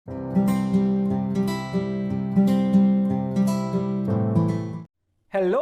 Hello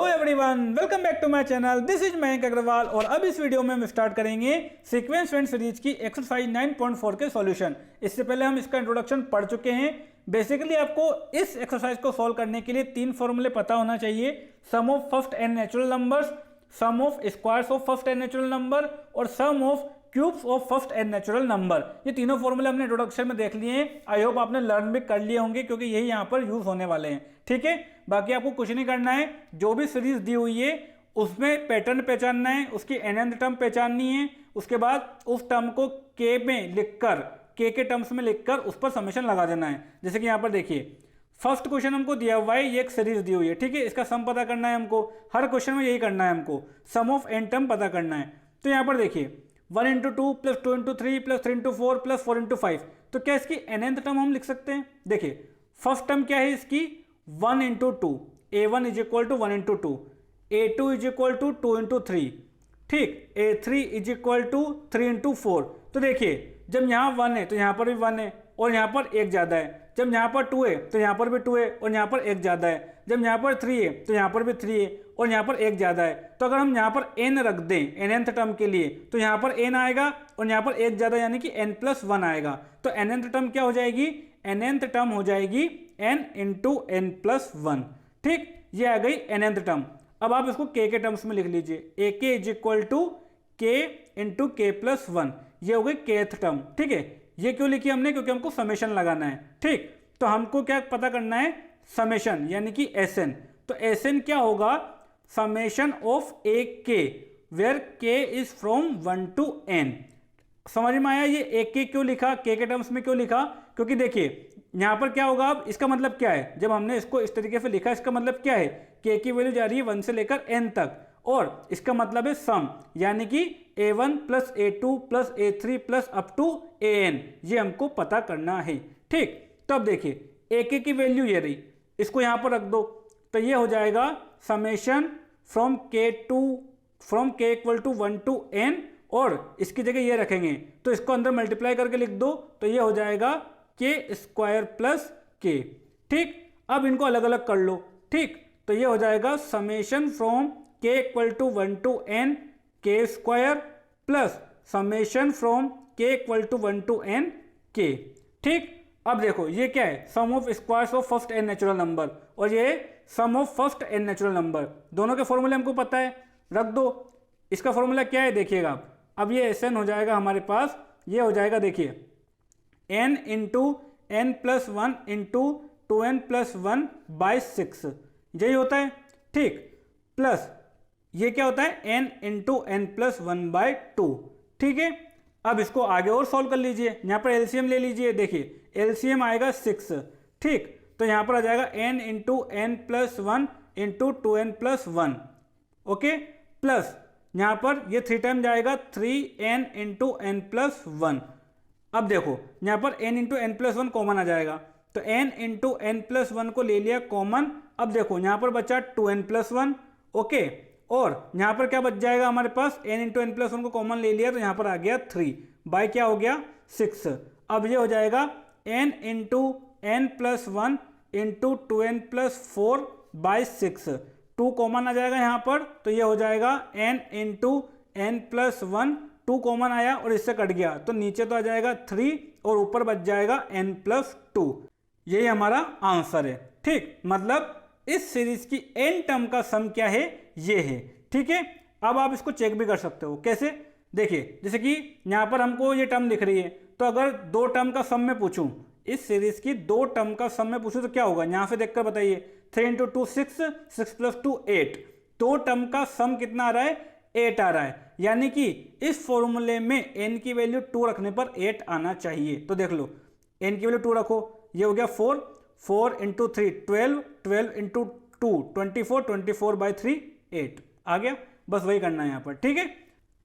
everyone, welcome back to my channel. This is Mayank Agarwal और अब इस वीडियो में हम स्टार्ट करेंगे सीक्वेंस फ्रेंड सीरीज की एक्सरसाइज 9.4 के सॉल्यूशन। इससे पहले हम इसका इंट्रोडक्शन पढ़ चुके हैं। बेसिकली आपको इस एक्सरसाइज को सॉल्व करने के लिए 3 फॉर्मूले पता होना चाहिए: sum of first N natural numbers, sum of squares of first N natural number और sum of cubes of first N natural number. ये तीनों फॉर्मूले हमने इंट्रोडक्शन में देख लिए हैं। आई होप आपने लर्न भी कर लिए होंगे क्योंकि यही यहाँ पर यूज होने वाले हैं। ठीक है, बाकी आपको कुछ नहीं करना है। जो भी सीरीज दी हुई है उसमें पैटर्न पहचानना है, उसकी nth टर्म पहचाननी है, उसके बाद उस टर्म को के में लिखकर, के टर्म्स में लिखकर उस पर समेशन लगा देना है। जैसे कि यहाँ पर देखिए, फर्स्ट क्वेश्चन हमको दिया हुआ है, ये एक सीरीज दी हुई है। ठीक है, इसका सम पता करना है हमको। हर क्वेश्चन में यही करना है हमको, सम ऑफ एन टर्म पता करना है। तो यहाँ पर देखिए 1 into 2 plus 2 into 3 plus 3 into 4 plus 4 into 5। तो क्या इसकी nth टर्म हम लिख सकते हैं? देखिए फर्स्ट टर्म क्या है इसकी, 1 into 2, a1 is equal to 1 into 2, a2 is equal to 2 into 3, ठीक, a3 is equal to 3 into 4। तो देखिए जब यहाँ 1 है तो यहाँ पर भी 1 है और यहाँ पर एक ज़्यादा है। जब यहाँ पर 2 है तो यहाँ पर भी 2 है और यहाँ पर एक ज़्यादा है। जब यहाँ पर 3 है तो यहाँ पर भी 3 है और यहाँ पर एक ज़्यादा है। तो अगर हम यहाँ पर n रख दें nth टर्म के लिए तो यहाँ पर n आएगा और यहाँ पर एक ज़्यादा यानी कि n प्लस 1 आएगा। तो nth टर्म क्या हो जाएगी? nth टर्म हो जाएगी n इंटू n प्लस 1। ठीक, ये आ गई nth टर्म। अब आप इसको k के टर्म्स में लिख लीजिए, a k is equal to k into k plus 1। ये हो गई kth टर्म। ठीक है, ये क्यों लिखी हमने? क्योंकि हमको समेशन लगाना है। ठीक, तो हमको क्या पता करना है? समेशन यानी कि Sn। तो Sn क्या होगा? समेशन ऑफ ए के where k is from 1 to n। समझ में आया ये ए के क्यों लिखा, k के टर्म्स में क्यों लिखा? क्योंकि देखिए यहाँ पर क्या होगा, अब इसका मतलब क्या है? जब हमने इसको इस तरीके से लिखा, इसका मतलब क्या है? k की वैल्यू जा रही है 1 से लेकर n तक और इसका मतलब है सम, यानी कि a1 plus a2 plus a3 plus up to an। ये हमको पता करना है। ठीक, तो अब देखिए ak की वैल्यू ये रही, इसको यहाँ पर रख दो तो ये हो जाएगा summation from k equal to 1 to n और इसकी जगह ये रखेंगे तो इसको अंदर मल्टीप्लाई करके लिख दो तो ये हो जाएगा k स्क्वायर प्लस k। ठीक, अब इनको अलग अलग कर लो। ठीक, तो ये हो जाएगा summation from k equal to 1 to n k square plus summation from k equal to 1 to n k। ठीक, अब देखो ये क्या है? Sum of squares of first N natural number और ये sum of first N natural number. दोनों के फॉर्मूले हमको पता है, रख दो। इसका फॉर्मूला क्या है देखिएगा आप। अब ये Sn हो जाएगा हमारे पास, ये हो जाएगा देखिए n into n plus 1 into 2n plus 1 by 6, यही होता है। ठीक, प्लस ये क्या होता है? n into n plus 1 by 2। ठीक है, अब इसको आगे और सॉल्व कर लीजिए। यहाँ पर एलसीएम ले लीजिए। देखिए एलसीएम आएगा 6। ठीक, तो यहाँ पर आ जाएगा n into n plus 1 into 2n plus 1। Okay, plus यहाँ पर ये 3 टाइम जाएगा 3n इंटू n प्लस 1। अब देखो यहाँ पर n into n plus 1 common आ जाएगा तो n इंटू n प्लस 1 को ले लिया कॉमन। अब देखो यहाँ पर बचा 2n प्लस 1। ओके, और यहाँ पर क्या बच जाएगा हमारे पास? n इंटू n प्लस 1 को कॉमन ले लिया तो यहाँ पर आ गया 3 बाई क्या हो गया 6। अब ये हो जाएगा n into n plus 1 into 2n plus 4 by 6। 2 common आ जाएगा यहाँ पर तो ये हो जाएगा n into n plus 1, 2 common आया और इससे कट गया तो नीचे तो आ जाएगा 3 और ऊपर बच जाएगा n प्लस 2। यही हमारा आंसर है। ठीक, मतलब इस सीरीज की n टर्म का सम क्या है? ये है। ठीक है, अब आप इसको चेक भी कर सकते हो। कैसे? देखिए जैसे कि यहाँ पर हमको ये टर्म दिख रही है तो अगर 2 टर्म का सम में पूछूं, इस सीरीज की 2 टर्म का सम में पूछूं तो क्या होगा? यहाँ से देखकर बताइए। 3 इंटू 2 6, 6 प्लस 2 8। 2 टर्म का सम कितना आ रहा है? 8 आ रहा है। यानी कि इस फॉर्मूले में n की वैल्यू 2 रखने पर 8 आना चाहिए। तो देख लो n की वैल्यू 2 रखो, ये हो गया 4, 4 इंटू 3 12, 12 इंटू 2 24, 24 बाई 3 8 आ गया। बस वही करना है यहाँ पर। ठीक है,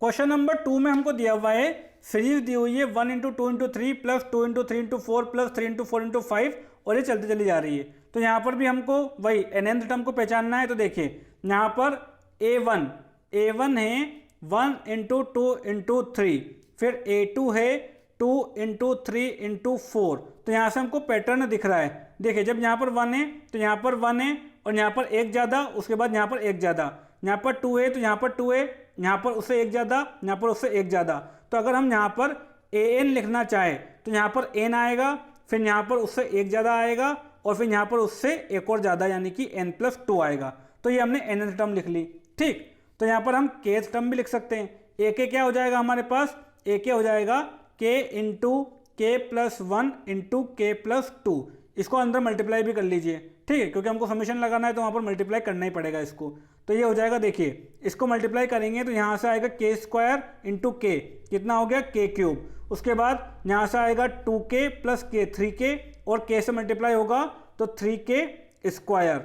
क्वेश्चन नंबर 2 में हमको दिया हुआ है, सीरीज दी हुई है 1 into 2 into 3 plus 2 into 3 into 4 plus 3 into 4 into 5 और ये चलती चली जा रही है। तो यहाँ पर भी हमको वही nth टर्म को पहचानना है। तो देखिए यहाँ पर a1 है 1 इंटू 2 इंटू 3, फिर a2 है 2 इंटू 3 इंटू 4। तो यहाँ से हमको पैटर्न दिख रहा है। देखिए जब यहाँ पर 1 है तो यहाँ पर 1 है और यहाँ पर एक ज़्यादा, उसके बाद यहाँ पर एक ज़्यादा, यहाँ पर 2 है तो यहाँ पर 2 है, यहाँ पर उससे एक ज़्यादा, यहाँ पर उससे एक ज़्यादा। तो अगर हम यहाँ पर an लिखना चाहे तो यहाँ पर n आएगा, फिर यहाँ पर उससे एक ज़्यादा आएगा और फिर यहाँ पर उससे एक और ज़्यादा यानी कि n+2 आएगा। तो ये हमने nth टर्म लिख ली। ठीक, तो यहाँ पर हम kth टर्म भी लिख सकते हैं। a के क्या हो जाएगा हमारे पास, a के हो जाएगा k into k+1 into k+2। इसको अंदर मल्टीप्लाई भी कर लीजिए। ठीक है, क्योंकि हमको समेशन लगाना है तो वहाँ पर मल्टीप्लाई करना ही पड़ेगा इसको। तो ये हो जाएगा, देखिए इसको मल्टीप्लाई करेंगे तो यहाँ से आएगा k² इंटू k, कितना हो गया k³। उसके बाद यहाँ से आएगा 2k प्लस k 3k और k से मल्टीप्लाई होगा तो 3k²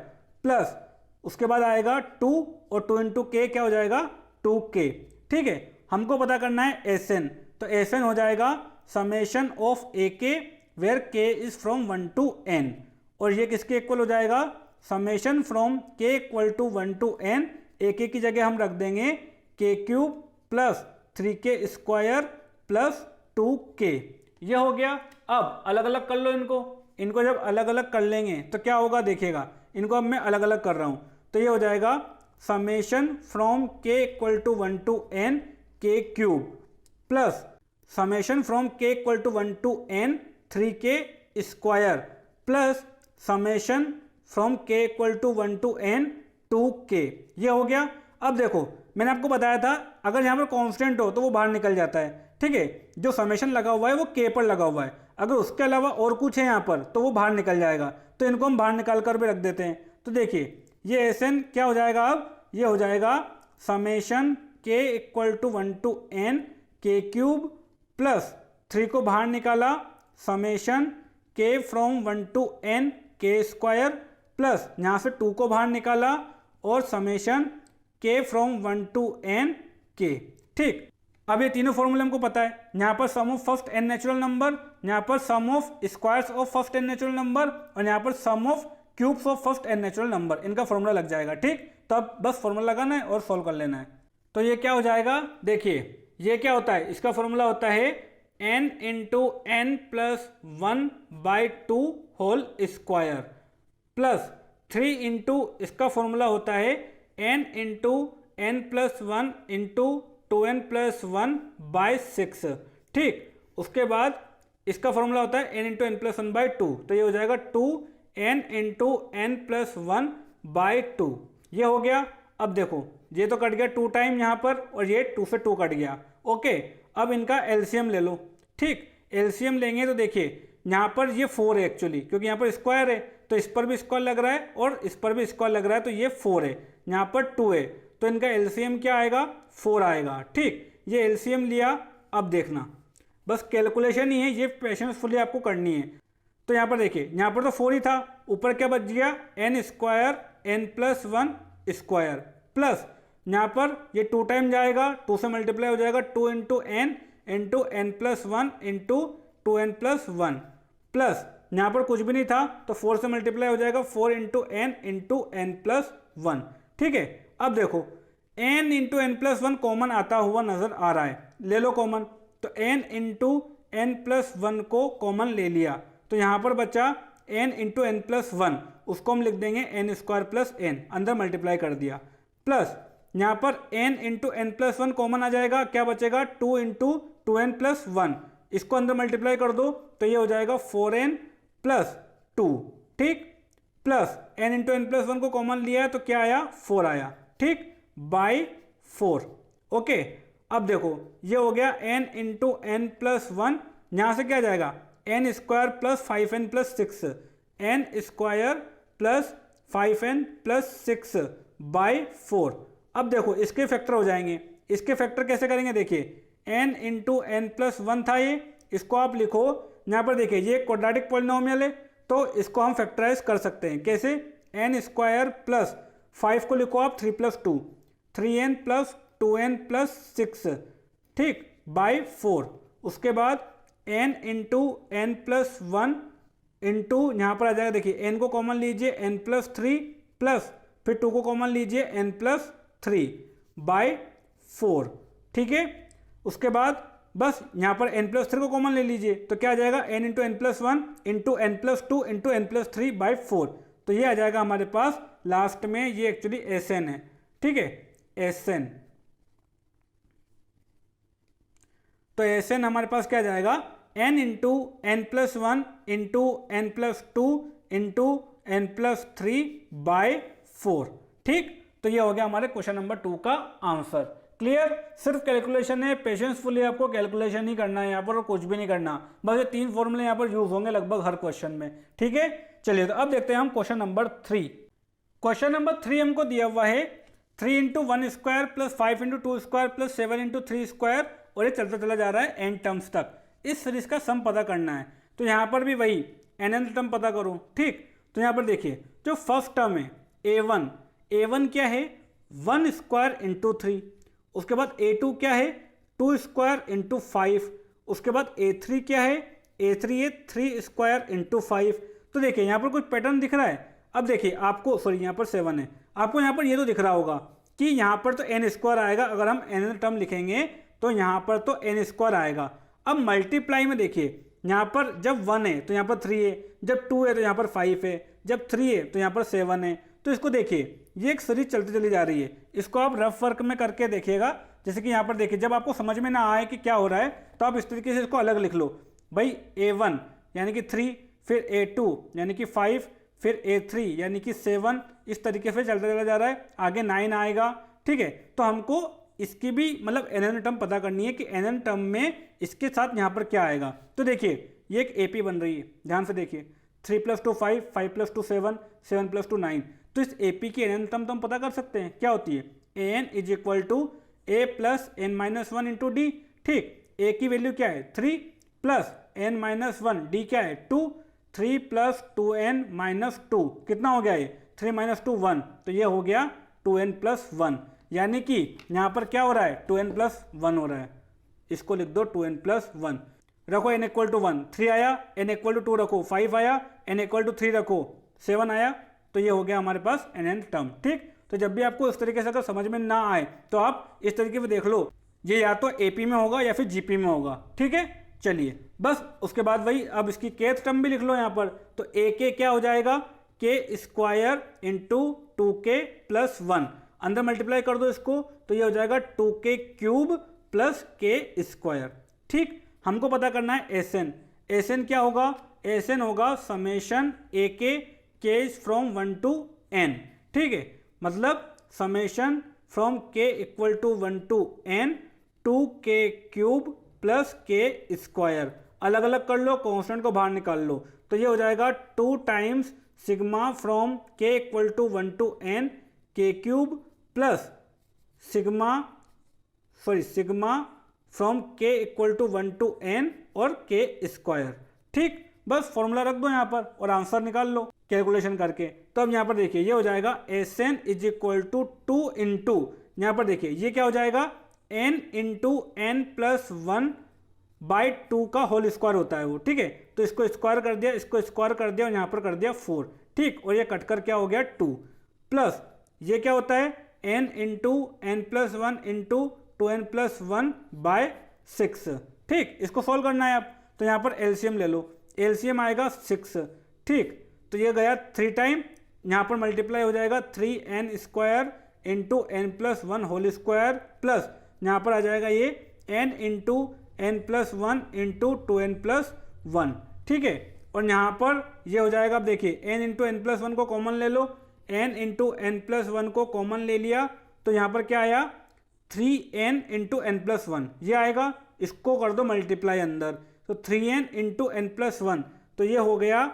प्लस उसके बाद आएगा 2 और 2 इंटू k क्या हो जाएगा 2k। ठीक है, हमको पता करना है Sn, तो Sn हो जाएगा summation of ak where k is from 1 to n, और ये किसके इक्वल हो जाएगा, summation from k equal to 1 to n, ak की जगह हम रख देंगे k³ plus 3k² plus 2k। ये हो गया। अब अलग अलग कर लो इनको जब अलग अलग कर लेंगे तो क्या होगा देखिएगा, इनको अब मैं अलग अलग कर रहा हूँ। तो ये हो जाएगा summation from k equal to 1 to n k³ plus summation from k equal to 1 to n 3k² plus summation from k equal to 1 to n 2k। ये हो गया। अब देखो मैंने आपको बताया था अगर यहाँ पर कांस्टेंट हो तो वो बाहर निकल जाता है। ठीक है, जो समेशन लगा हुआ है वो k पर लगा हुआ है, अगर उसके अलावा और कुछ है यहाँ पर तो वो बाहर निकल जाएगा। तो इनको हम बाहर निकाल कर भी रख देते हैं। तो देखिए ये Sn क्या हो जाएगा, अब ये हो जाएगा summation k equal to 1 to n k³ plus 3 को बाहर निकाला summation k from 1 to n k² plus यहाँ से 2 को बाहर निकाला और summation k from 1 to n k। ठीक, अब ये तीनों फॉर्मूले हमको पता है। यहाँ पर sum of first n natural number, यहाँ पर sum of squares of first n natural number और यहाँ पर sum of cubes of first n natural number, इनका फॉर्मूला लग जाएगा। ठीक, तो अब बस फॉर्मूला लगाना है और सॉल्व कर लेना है। तो ये क्या हो जाएगा, देखिए ये क्या होता है, इसका फॉर्मूला होता है n into n plus 1/2 whole square plus 3 into इसका फॉर्मूला होता है n into n plus 1 into 2n plus 1/6। ठीक, उसके बाद इसका फॉर्मूला होता है n इंटू n प्लस 1/2, तो ये हो जाएगा 2n इंटू n प्लस 1/2। ये हो गया। अब देखो ये तो कट गया 2 टाइम यहाँ पर और ये 2 से 2 कट गया। ओके, अब इनका एलसीएम ले लो। ठीक, एलसीएम लेंगे तो देखिए यहाँ पर ये 4 है एक्चुअली, क्योंकि यहाँ पर स्क्वायर है तो इस पर भी स्क्वायर लग रहा है और इस पर भी स्क्वायर लग रहा है, तो ये 4 है, यहाँ पर 2 है, तो इनका एलसीएम क्या आएगा 4 आएगा। ठीक, ये एलसीएम लिया। अब देखना बस कैलकुलेशन ही है, ये पेशेंसफुली आपको करनी है। तो यहाँ पर देखिए यहाँ पर तो 4 ही था, ऊपर क्या बच गया n² n plus 1 square plus यहाँ पर ये 2 टाइम जाएगा, 2 से मल्टीप्लाई हो जाएगा 2 into n into n plus 1 into 2n plus 1 plus यहाँ पर कुछ भी नहीं था तो 4 से मल्टीप्लाई हो जाएगा 4 into n into n plus 1। ठीक है, अब देखो n into n plus 1 common आता हुआ नजर आ रहा है, ले लो कॉमन। तो n इंटू n प्लस 1 को कॉमन ले लिया तो यहाँ पर बचा n इंटू n प्लस 1, उसको हम लिख देंगे n² प्लस n, अंदर मल्टीप्लाई कर दिया प्लस यहाँ पर n into n plus 1 common आ जाएगा, क्या बचेगा 2 इंटू 2n प्लस 1, इसको अंदर मल्टीप्लाई कर दो तो ये हो जाएगा 4n प्लस 2। ठीक, plus n into n plus 1 को कॉमन लिया है तो क्या आया 4 आया। ठीक, बाई 4। ओके, अब देखो ये हो गया n इंटू n प्लस 1, यहाँ से क्या जाएगा n² plus 5n plus 6, n² plus 5n plus 6 by 4। अब देखो इसके फैक्टर हो जाएंगे, इसके फैक्टर कैसे करेंगे, देखिए n इंटू n प्लस 1 था ये, इसको आप लिखो यहाँ पर। देखिए ये क्वाड्रेटिक पॉलिनोमियल है तो इसको हम फैक्टराइज कर सकते हैं कैसे, n² प्लस 5 को लिखो आप 3 plus 2, 3n plus 2n plus 6। ठीक, बाई 4। उसके बाद n into n plus 1 into यहाँ पर आ जाएगा, देखिए n को कॉमन लीजिए n प्लस 3 प्लस फिर 2 को कॉमन लीजिए n प्लस 3 बाई 4। ठीक है, उसके बाद बस यहाँ पर n+3 को कॉमन ले लीजिए, तो क्या आ जाएगा n into n+1 into n+2 into n+3 by 4। तो ये आ जाएगा हमारे पास लास्ट में, ये एक्चुअली Sn है, ठीक है, Sn। तो Sn हमारे पास क्या आ जाएगा n into n+1 into n+2 into n+3 by 4, ठीक। तो ये हो गया हमारे क्वेश्चन नंबर 2 का आंसर। क्लियर? सिर्फ कैलकुलेशन है, पेशेंसफुली आपको कैलकुलेशन ही करना है यहाँ पर और कुछ भी नहीं करना। बस ये 3 फॉर्मूले यहाँ पर यूज होंगे लगभग हर क्वेश्चन में, ठीक है। चलिए तो अब देखते हैं हम क्वेश्चन नंबर 3। क्वेश्चन नंबर 3 हमको दिया हुआ है 3 into 1 square plus 5 into 2 square plus 7 into 3 square, और ये चलता चला जा रहा है n टर्म्स तक। इस सीरीज का सम पता करना है, तो यहाँ पर भी वही nth टर्म पता करो, ठीक। तो यहाँ पर देखिए जो फर्स्ट टर्म है a1 क्या है 1 स्क्वायर इंटू 3, उसके बाद a2 क्या है 2 स्क्वायर इंटू 5, उसके बाद a3 क्या है a3 है 3 स्क्वायर इंटू 5। तो देखिए यहाँ पर कुछ पैटर्न दिख रहा है। अब देखिए आपको, सॉरी यहाँ पर 7 है, आपको यहाँ पर ये तो दिख रहा होगा कि यहाँ पर तो n स्क्वायर आएगा, अगर हम n टर्म लिखेंगे तो यहाँ पर तो n स्क्वायर आएगा। अब मल्टीप्लाई में देखिए यहाँ पर जब 1 है तो यहाँ पर 3 है, जब 2 है तो यहाँ पर 5 है, जब 3 है तो यहाँ पर 7 है। तो इसको देखिए ये एक सीरीज चलती चली जा रही है, इसको आप रफ वर्क में करके देखिएगा। जैसे कि यहाँ पर देखिए जब आपको समझ में ना आए कि क्या हो रहा है तो आप इस तरीके से इसको अलग लिख लो, भाई a1 यानी कि 3, फिर a2 यानी कि 5, फिर a3 यानी कि 7, इस तरीके से चलता चला जा रहा है, आगे 9 आएगा, ठीक है। तो हमको इसकी भी मतलब nn टर्म पता करनी है कि nn टर्म में इसके साथ यहाँ पर क्या आएगा। तो देखिए ये एक AP बन रही है, ध्यान से देखिए 3 + 2 5, 5 + 2 7, 7 + 2 9। तो इस AP की nn टर्म तो हम पता कर सकते हैं, क्या होती है an is equal to a plus n-1 into D, ठीक। a की वैल्यू क्या है 3 प्लस n-1, d क्या है 2, 3 प्लस 2n-2, कितना हो गया ये 3 - 2 1, तो ये हो गया 2n + 1, यानी कि यहाँ पर क्या हो रहा है 2n + 1 हो रहा है। इसको लिख दो 2n + 1, रखो n = 1, 3 आया, n = 2 रखो, 5 आया, n = 3 रखो, 7 आया। तो ये हो गया हमारे पास nn टर्म, ठीक। तो जब भी आपको इस तरीके से अगर समझ में ना आए तो आप इस तरीके से देख लो, ये या तो AP में होगा या फिर GP में होगा, ठीक है। चलिए बस उसके बाद वही, अब इसकी kth टर्म भी लिख लो यहाँ पर। तो AK क्या हो जाएगा k² इंटू 2k + 1, अंदर मल्टीप्लाई कर दो इसको, तो ये हो जाएगा 2k³ + k², ठीक। हमको पता करना है Sn क्या होगा, Sn होगा summation AK k from 1 to n, ठीक है। मतलब summation from k = 1 to n 2k³ + k², अलग अलग कर लो, कांस्टेंट को बाहर निकाल लो। तो ये हो जाएगा 2 times sigma from k = 1 to n k³ plus sigma from k = 1 to n और k², ठीक। बस फॉर्मूला रख दो यहाँ पर और आंसर निकाल लो कैलकुलेशन करके। तो अब यहाँ पर देखिए ये हो जाएगा Sn = 2 इंटू, यहाँ पर देखिए ये क्या हो जाएगा n इंटू n + 1 बाई 2 का होल स्क्वायर होता है वो, ठीक है। तो इसको स्क्वायर कर दिया, इसको स्क्वायर कर दिया और यहाँ पर कर दिया 4, ठीक। और ये कटकर क्या हो गया 2, प्लस ये क्या होता है n into n + 1 into 2n + 1 by 6, ठीक। इसको सॉल्व करना है आप, तो यहाँ पर LCM ले लो, LCM आएगा 6, ठीक। तो ये गया 3 टाइम, यहाँ पर मल्टीप्लाई हो जाएगा 3n² into n + 1 whole square, plus यहाँ पर आ जाएगा ये n into n + 1 into 2n + 1, ठीक है। और यहाँ पर ये हो जाएगा, अब देखिए n इंटू n + 1 को कॉमन ले लो, n इंटू n + 1 को कॉमन ले लिया, तो यहाँ पर क्या आया 3n इंटू n + 1, ये आएगा, इसको कर दो मल्टीप्लाई अंदर, तो 3n इंटू n + 1, तो ये हो गया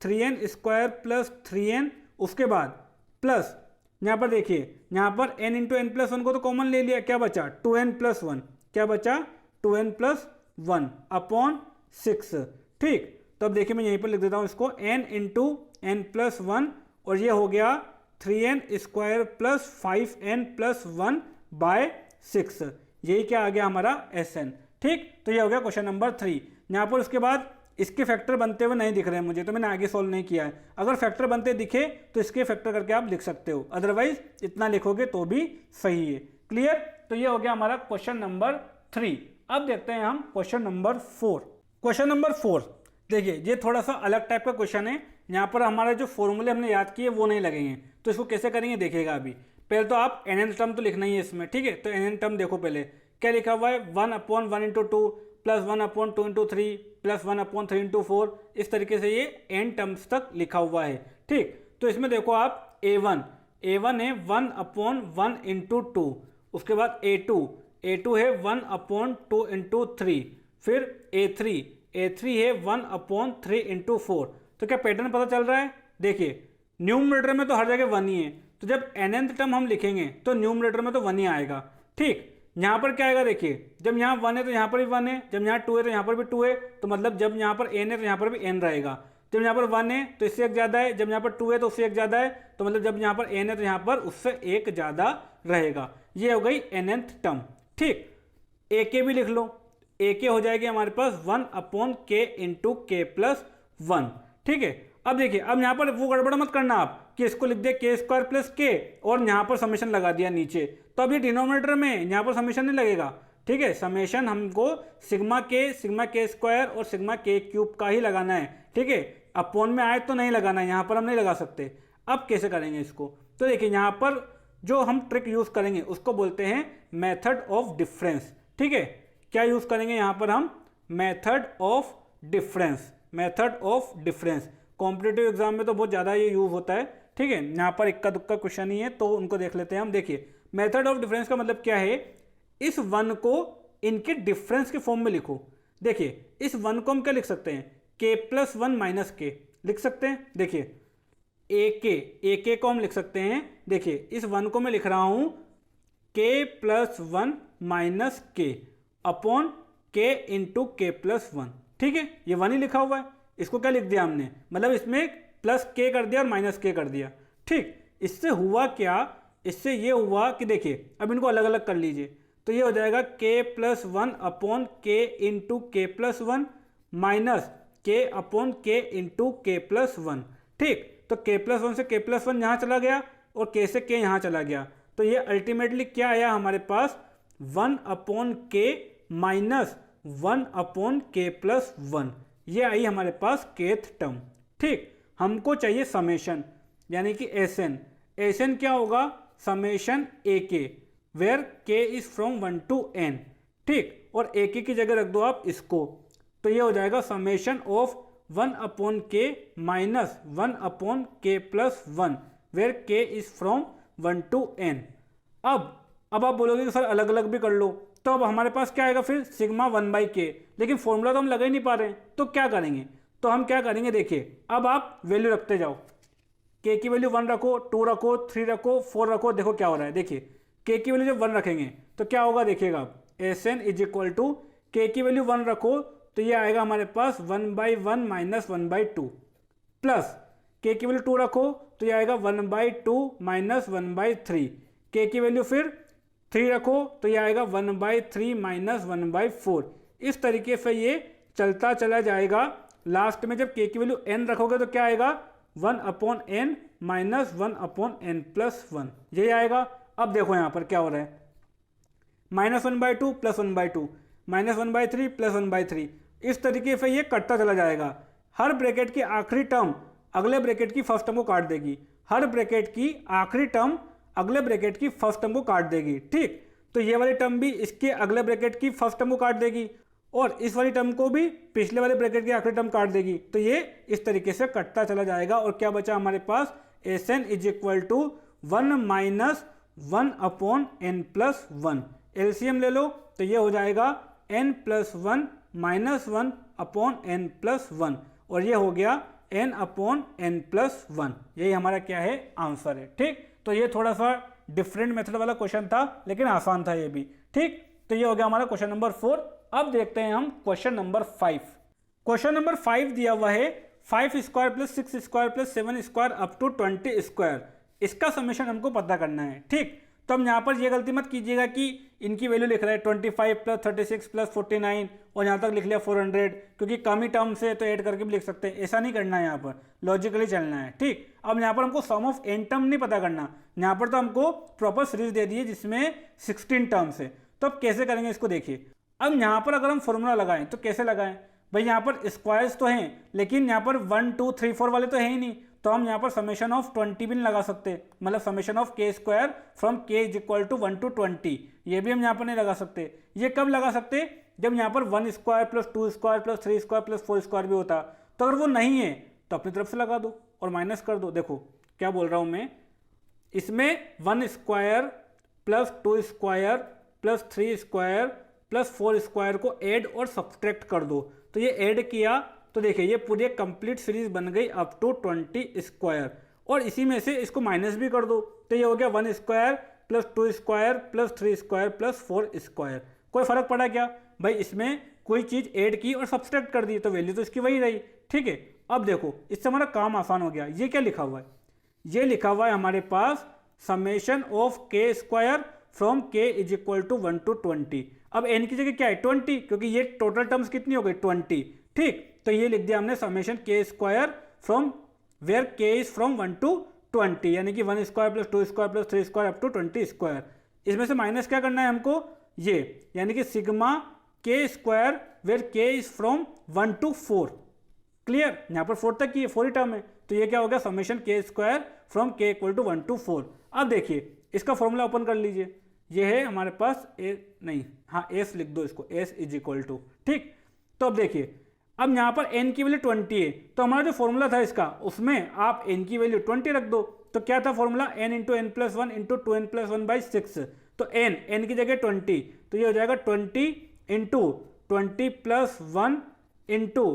3n² प्लस 3n, उसके बाद प्लस यहाँ पर देखिए यहाँ पर n इंटू n + 1 को तो कॉमन ले लिया, क्या बचा 2n + 1, क्या बचा 2n + 1 अपॉन 6, ठीक। तो अब देखिए मैं यहीं पर लिख देता हूँ इसको n इंटू n + 1, और ये हो गया 3n² प्लस 5n + 1 बाय 6, यही क्या आ गया हमारा Sn, ठीक। तो ये हो गया क्वेश्चन नंबर 3। यहाँ पर उसके बाद इसके फैक्टर बनते हुए नहीं दिख रहे हैं मुझे, तो मैंने आगे सॉल्व नहीं किया है। अगर फैक्टर बनते दिखे तो इसके फैक्टर करके आप लिख सकते हो, अदरवाइज इतना लिखोगे तो भी सही है। क्लियर? तो ये हो गया हमारा क्वेश्चन नंबर 3। अब देखते हैं हम क्वेश्चन नंबर 4। क्वेश्चन नंबर 4 देखिए, ये थोड़ा सा अलग टाइप का क्वेश्चन है। यहाँ पर हमारे जो फॉर्मूले हमने याद किए वो नहीं लगेंगे, तो इसको कैसे करेंगे देखिएगा। अभी पहले तो आप nth टर्म तो लिखना ही है इसमें, ठीक है। तो nth टर्म देखो, पहले क्या लिखा हुआ है, 1/1 into 2 plus 1/2 into 3 plus 1/3 into 4, इस तरीके से ये n टर्म्स तक लिखा हुआ है, ठीक। तो इसमें देखो आप a1 है 1/1 इंटू 2, उसके बाद a2 है 1/2 इंटू 3, फिर a3 है 1/3 इंटू 4। तो क्या पैटर्न पता चल रहा है? देखिए न्यूमरेटर में तो हर जगह 1 ही है, तो जब nth टर्म हम लिखेंगे तो न्यूमरेटर में तो 1 ही आएगा, ठीक। यहाँ पर क्या आएगा, देखिए जब यहाँ 1 है तो यहाँ पर भी 1 है, जब यहाँ 2 है तो यहाँ पर भी 2 है, तो मतलब जब यहाँ पर n है तो यहाँ पर भी n रहेगा। जब यहाँ पर 1 है तो इससे एक ज़्यादा है, जब यहाँ पर 2 है तो उससे एक ज़्यादा है, तो मतलब जब यहाँ पर n है तो यहाँ पर उससे एक ज़्यादा रहेगा। ये हो गई nth टर्म, ठीक। ak भी लिख लो, ak हो जाएगी हमारे पास 1/k इंटू k प्लस 1, ठीक है। अब देखिए, अब यहाँ पर वो गड़बड़ मत करना आप कि इसको लिख दे k स्क्वायर प्लस k और यहाँ पर समेशन लगा दिया नीचे, तो अब ये डिनोमिनेटर में यहाँ पर समेशन नहीं लगेगा, ठीक है। समेशन हमको सिग्मा k स्क्वायर और सिग्मा k क्यूब का ही लगाना है, ठीक है। अपॉन में आए तो नहीं लगाना है, यहाँ पर हम नहीं लगा सकते। अब कैसे करेंगे इसको, तो देखिए यहाँ पर जो हम ट्रिक यूज करेंगे उसको बोलते हैं मेथड ऑफ डिफरेंस, ठीक है। क्या यूज करेंगे यहाँ पर हम, method of difference. Competitive exam में तो बहुत ज़्यादा ये यूज होता है, ठीक है। यहाँ पर इक्का दुक्का क्वेश्चन ही है तो उनको देख लेते हैं हम। देखिए मेथड ऑफ डिफरेंस का मतलब क्या है, इस 1 को इनके डिफरेंस के फॉर्म में लिखो। देखिए इस 1 को हम क्या लिख सकते हैं, k प्लस 1 माइनस के लिख सकते हैं। देखिए ak को हम लिख सकते हैं, देखिए इस 1 को मैं लिख रहा हूँ k प्लस 1 माइनस के upon k into k plus 1, ठीक है। ये 1 ही लिखा हुआ है, इसको क्या लिख दिया हमने, मतलब इसमें प्लस k कर दिया और माइनस k कर दिया, ठीक। इससे हुआ क्या, इससे ये हुआ कि देखिए अब इनको अलग अलग कर लीजिए, तो ये हो जाएगा k plus 1 upon k into k plus 1 minus k upon k into k plus 1, ठीक। तो k प्लस 1 से k प्लस 1 यहाँ चला गया और k से k यहाँ चला गया, तो ये अल्टीमेटली क्या आया हमारे पास, 1/k माइनस 1/k प्लस 1, ये आई हमारे पास kth टर्म, ठीक। हमको चाहिए समेशन यानी कि एसएन क्या होगा, summation ak where k is from 1 to n, ठीक। और ak की जगह रख दो आप इसको, तो ये हो जाएगा summation of 1/k minus 1/k plus 1 where k is from 1 to n। अब आप बोलोगे कि सर अलग अलग भी कर लो, तो अब हमारे पास क्या आएगा फिर, सिग्मा 1/k, लेकिन फॉर्मूला तो हम लगा ही नहीं पा रहे हैं, तो क्या करेंगे, तो हम क्या करेंगे, देखिए अब आप वैल्यू रखते जाओ, k की वैल्यू 1 रखो, 2 रखो, 3 रखो, 4 रखो, देखो क्या हो रहा है। देखिए k की वैल्यू जब 1 रखेंगे तो क्या होगा, देखिएगा आप SN is equal to k की वैल्यू 1 रखो तो ये आएगा हमारे पास 1/1 माइनस 1/2 प्लस k की वैल्यू 2 रखो तो ये आएगा 1/2 माइनस 1/3, k की वैल्यू फिर 3 रखो तो ये आएगा 1/3 माइनस 1/4। इस तरीके से ये चलता चला जाएगा। लास्ट में जब k की वैल्यू n रखोगे तो क्या आएगा, 1/n माइनस 1/n प्लस 1, यही आएगा। अब देखो यहाँ पर क्या हो रहा है, -1/2 प्लस 1/2 माइनस 1/3 प्लस 1/3, इस तरीके से ये कटता चला जाएगा। हर ब्रैकेट की आखिरी टर्म अगले ब्रैकेट की फर्स्ट टर्म को काट देगी, हर ब्रैकेट की आखिरी टर्म अगले ब्रैकेट की फर्स्ट टर्म को काट देगी, ठीक। तो ये वाली टर्म भी इसके अगले ब्रैकेट की फर्स्ट टर्म को काट देगी और इस वाली टर्म को भी पिछले वाले ब्रैकेट की आखिरी टर्म काट देगी। तो ये इस तरीके से कटता चला जाएगा और क्या बचा हमारे पास, S N is equal to 1 minus 1/n plus 1। LCM ले लो तो ये हो जाएगा n plus 1 minus 1/n plus 1 और ये हो गया n/n प्लस 1। यही हमारा क्या है, आंसर है, ठीक। तो ये थोड़ा सा डिफरेंट मेथड वाला क्वेश्चन था लेकिन आसान था ये भी, ठीक। तो ये हो गया हमारा क्वेश्चन नंबर 4। अब देखते हैं हम क्वेश्चन नंबर 5। क्वेश्चन नंबर 5 दिया हुआ है 5 square plus 6 square plus 7 square up to 20 square, इसका समेशन हमको पता करना है, ठीक। तो हम यहाँ पर ये गलती मत कीजिएगा कि इनकी वैल्यू लिख रहा है 25 प्लस 36 प्लस 49 और यहाँ तक लिख लिया 400, क्योंकि कम ही टर्म से तो ऐड करके भी लिख सकते हैं, ऐसा नहीं करना है, यहाँ पर लॉजिकली चलना है, ठीक। अब यहाँ पर हमको सम ऑफ n टर्म नहीं पता करना, यहाँ पर तो हमको प्रॉपर सीरीज दे दी है जिसमें 16 टर्म्स है। तो अब कैसे करेंगे इसको, देखिए अब यहाँ पर अगर हम फॉर्मूला लगाएं तो कैसे लगाएं भाई, यहाँ पर स्क्वायर्स तो हैं लेकिन यहाँ पर 1 2 3 4 वाले तो है ही नहीं, तो हम यहाँ पर समेशन ऑफ 20 भी नहीं लगा सकते, मतलब समेशन ऑफ के स्क्वायर फ्रॉम के इज इक्वल टू 1 to 20, ये भी हम यहाँ पर नहीं लगा सकते। ये कब लगा सकते, जब यहाँ पर 1 square plus 2 square plus 3 square plus 4 square भी होता। तो अगर वो नहीं है तो अपनी तरफ से लगा दो और माइनस कर दो। देखो क्या बोल रहा हूँ मैं, इसमें 1 square plus 2 square plus 3 square plus 4 square को ऐड और सब्सट्रैक्ट कर दो। तो ये ऐड किया तो देखिए ये पूरी कंप्लीट सीरीज बन गई अप टू 20 स्क्वायर, और इसी में से इसको माइनस भी कर दो तो ये हो गया 1 square plus 2 square plus 3 square plus 4 square. कोई फर्क पड़ा क्या भाई, इसमें कोई चीज ऐड की और सब्सट्रैक्ट कर दी तो वैल्यू तो इसकी वही रही। ठीक है, अब देखो इससे हमारा काम आसान हो गया। ये क्या लिखा हुआ है, ये लिखा हुआ है हमारे पास समेशन ऑफ के स्क्वायर फ्रॉम के इज इक्वल टू 1 to 20। अब एन की जगह क्या है 20, क्योंकि ये टोटल टर्म्स कितनी हो गई 20। ठीक, तो ये लिख दिया हमने समेशन के स्क्वायर फ्रॉम वेयर के इज फ्रॉम 1 to 20, यानी कि 1 square plus 2 square plus 3 square up to 20 square. इसमें से माइनस क्या करना है हमको, ये यानी कि सिग्मा के स्क्वायर वेयर के इज फ्रॉम 1 to 4। क्लियर, यहाँ पर 4 तक की 4 ही टर्म है, तो ये क्या हो गया समेशन के square from k equal to 1 to 4। अब देखिए इसका फॉर्मूला ओपन कर लीजिए, ये है हमारे पास एस लिख दो इसको, एस इज इक्वल टू। ठीक, तो अब देखिए अब यहाँ पर n की वैल्यू 20 है, तो हमारा जो फॉर्मूला था इसका उसमें आप n की वैल्यू 20 रख दो। तो क्या था formula, n into N plus 1 into 2n plus 1 by 6। तो n की जगह 20, तो ये हो जाएगा 20 into 20 plus 1 into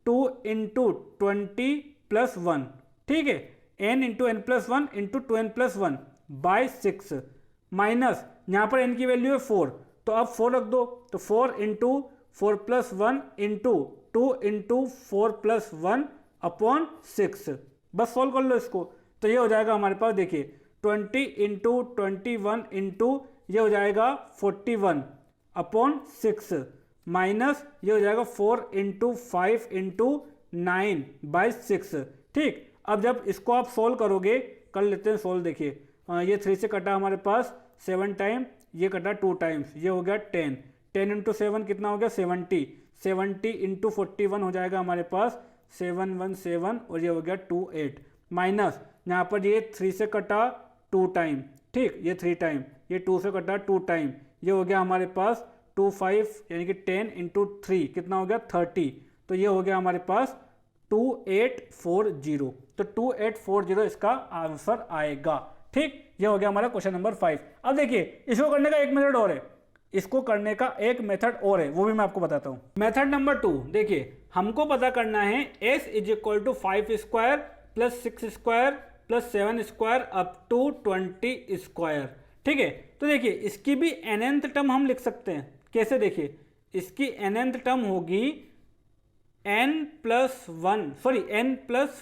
2 into 20 plus 1। ठीक है, n into N plus 1 into 2n plus 1 by 6 minus यहाँ पर n की वैल्यू है 4, तो अब 4 रख दो, तो 4 into 4 plus 1 into 2 into 4 plus 1 upon 6। बस सॉल्व कर लो इसको, तो ये हो जाएगा हमारे पास देखिए 20 इंटू 21 इंटू ये हो जाएगा 41 अपॉन 6 माइनस ये हो जाएगा 4 इंटू 5 इंटू 9 बाई 6। ठीक, अब जब इसको आप सोल्व करोगे, कर लेते हैं सोल्व। देखिए ये 3 से कटा हमारे पास 7 टाइम, ये कटा 2 टाइम्स, ये हो गया 10। 10 इंटू 7 कितना हो गया 70। 70 इंटू 41 हो जाएगा हमारे पास 717, और ये हो गया 28 माइनस यहाँ पर ये 3 से कटा 2 टाइम। ठीक, ये 3 टाइम, ये 2 से कटा 2 टाइम, ये हो गया हमारे पास 25 यानी कि 10 इंटू 3 कितना हो गया 30। तो ये हो गया हमारे पास 2840। तो 2840 इसका आंसर आएगा। ठीक, ये हो गया हमारा क्वेश्चन नंबर 5। अब देखिए इसको करने का एक मेथड और है, इसको करने का एक मेथड और है, वो भी मैं आपको बताता हूँ। मेथड नंबर 2, देखिए हमको पता करना है s is equal to 5 square plus 6 square plus 7 square up to 20 square. ठीक है, तो देखिए इसकी भी nth टर्म हम लिख सकते हैं। कैसे, देखिए इसकी nth टर्म होगी n प्लस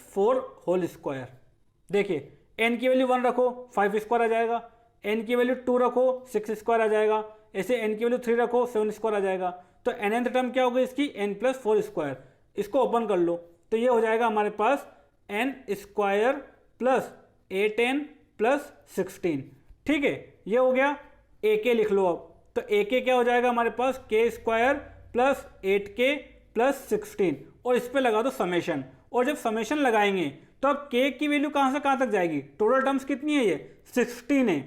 4 होल स्क्वायर। देखिए n की वैल्यू 1 रखो 5 स्क्वायर आ जाएगा, n की वैल्यू 2 रखो 6 स्क्वायर आ जाएगा, ऐसे n की वैल्यू 3 रखो 7 स्क्वायर आ जाएगा। तो nth टर्म क्या होगी इसकी n प्लस 4 स्क्वायर। इसको ओपन कर लो तो ये हो जाएगा हमारे पास n square plus 8n plus 16। ठीक है, ये हो गया। ak लिख लो अब, तो ak क्या हो जाएगा हमारे पास k square plus 8k plus 16, और इस पर लगा दो समेशन। और जब समेशन लगाएंगे तो अब k की वैल्यू कहाँ से कहाँ तक जाएगी, टोटल टर्म्स कितनी है, ये 16 है।